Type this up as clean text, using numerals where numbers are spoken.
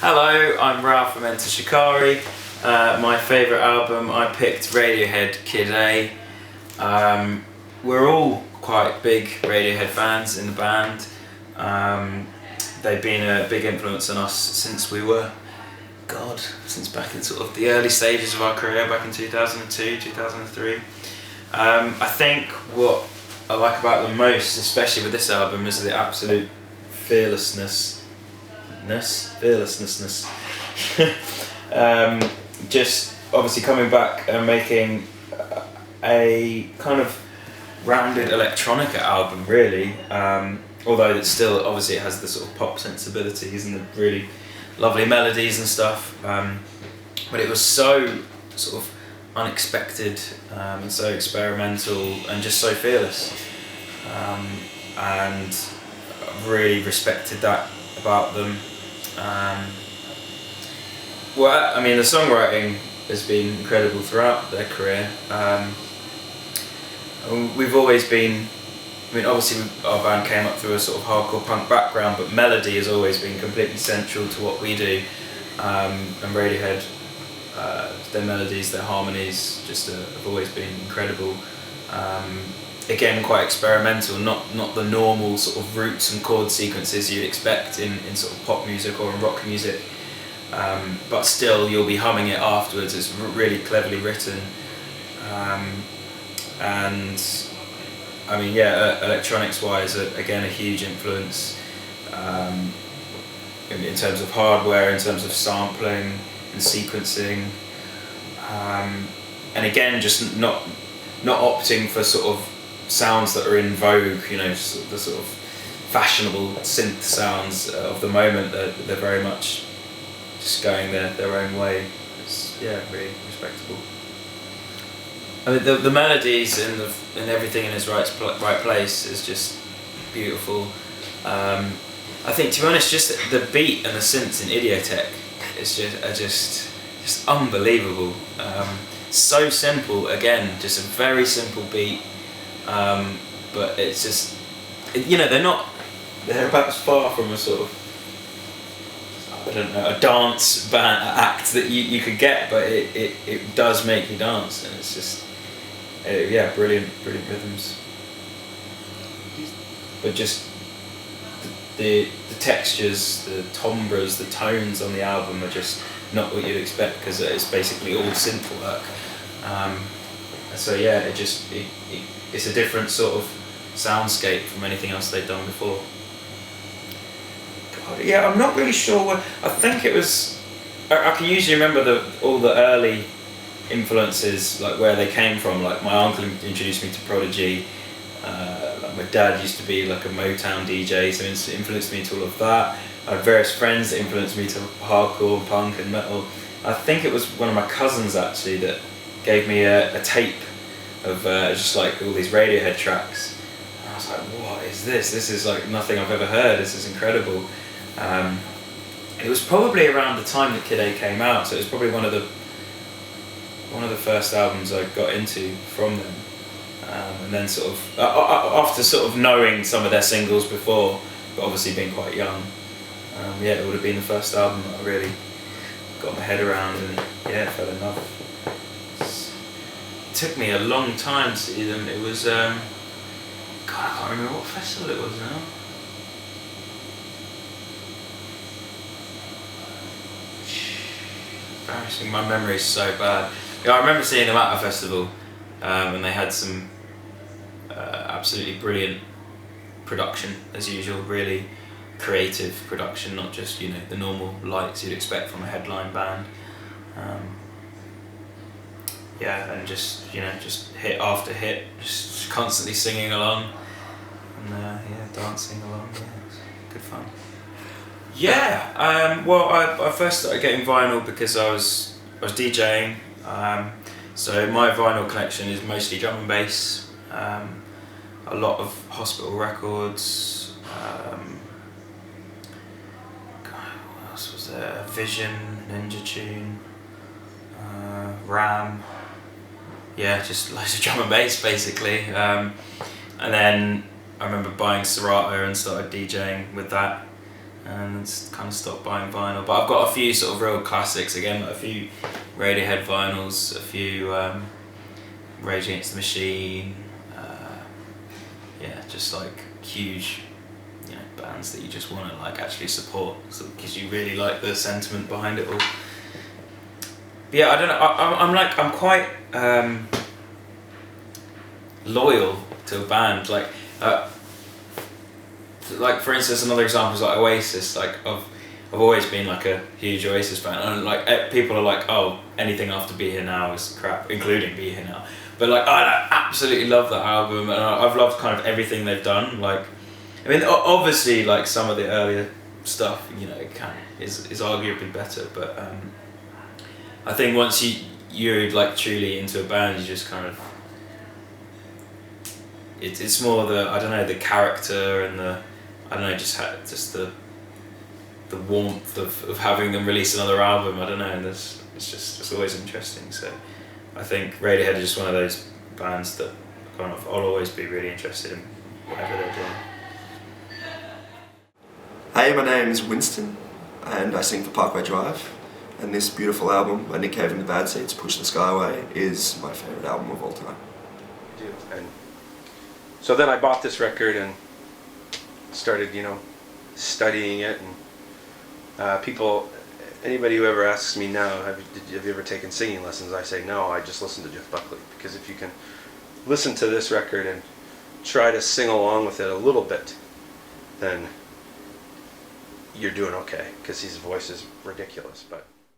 Hello, I'm Ralph from Enter Shikari. My favourite album, I picked Radiohead, Kid A. We're all quite big Radiohead fans in the band. They've been a big influence on us since we were, since back in sort of the early stages of our career, back in 2002, 2003. I think what I like about them most, especially with this album, is the absolute fearlessness. Just obviously coming back and making a kind of rounded electronica album, really. Although it's still, obviously, it has the sort of pop sensibilities and the really lovely melodies and stuff. But it was so sort of unexpected and so experimental and just so fearless. And I really respected that about them. Well, I mean, the songwriting has been incredible throughout their career. We've always been, obviously our band came up through a sort of hardcore punk background, but melody has always been completely central to what we do. And Radiohead, their melodies, their harmonies, just have always been incredible. Again, quite experimental, not the normal sort of roots and chord sequences you'd expect in sort of pop music or in rock music. But still, you'll be humming it afterwards. It's really cleverly written. And I mean, yeah, electronics-wise, again, a huge influence in terms of hardware, in terms of sampling and sequencing. And again, just not opting for sort of sounds that are in vogue, the sort of fashionable synth sounds of the moment. They're very much just going their own way. It's really respectable. I mean, the melodies and everything in its right place is just beautiful. I think, to be honest, just the beat and the synths in Idiotech are just unbelievable. So simple, again, just a very simple beat. But it's just, they're about as far from a sort of, a dance band act that you could get, but it does make you dance, and it's just, brilliant rhythms. But just the textures, the timbres, the tones on the album are just not what you'd expect, because it's basically all synth work. So it's a different sort of soundscape from anything else they've done before. Yeah, I'm not really sure. I think it was. I can usually remember all the early influences, like where they came from. Like my uncle introduced me to Prodigy. Like my dad used to be like a Motown DJ, so it influenced me to all of that. I had various friends that influenced me to hardcore, punk, and metal. I think it was one of my cousins actually that gave me a tape of just like all these Radiohead tracks. And I was like, what is this? This is like nothing I've ever heard. This is incredible. It was probably around the time that Kid A came out, so it was probably one of the first albums I got into from them. And then sort of after sort of knowing some of their singles before, but obviously being quite young, it would have been the first album that I really got my head around and fell in love. It took me a long time to see them. It was I can't remember what festival it was now. Embarrassing, my memory's so bad. I remember seeing them at a festival, and they had some absolutely brilliant production as usual, really creative production, not just the normal lights you'd expect from a headline band. And just hit after hit, just constantly singing along and dancing along. It's good fun. I first started getting vinyl because I was DJing. So my vinyl collection is mostly drum and bass. A lot of Hospital records. What else was there? Vision, Ninja Tune, Ram. Just loads of drum and bass basically. And then I remember buying Serato and started DJing with that. and kind of stopped buying vinyl. But I've got a few sort of real classics again, like a few Radiohead vinyls, a few Rage Against the Machine, yeah, just like huge, you know, bands that you just want to like actually support, because you really like the sentiment behind it all. But yeah, I don't know. I'm quite loyal to a band. Like for instance, another example is like Oasis. Like I've always been like a huge Oasis fan, and like people are like, oh, anything after Be Here Now is crap, including Be Here Now. But like I absolutely love that album, and I've loved kind of everything they've done. Like, I mean, obviously, like some of the earlier stuff, you know, is arguably better. But I think once you're like truly into a band, you just kind of it's more the, I don't know, the character and the, I don't know, just the warmth of having them release another album. I don't know, and it's always interesting. So I think Radiohead is just one of those bands that kind of I'll always be really interested in whatever they're doing. Hey, my name is Winston, and I sing for Parkway Drive. And this beautiful album by Nick Cave and the Bad Seeds, Push the Sky Away, is my favourite album of all time. And so then I bought this record and started, you know, studying it. And anybody who ever asks me now, have you ever taken singing lessons? I say no, I just listen to Jeff Buckley. Because if you can listen to this record and try to sing along with it a little bit, then you're doing okay. Because his voice is ridiculous, but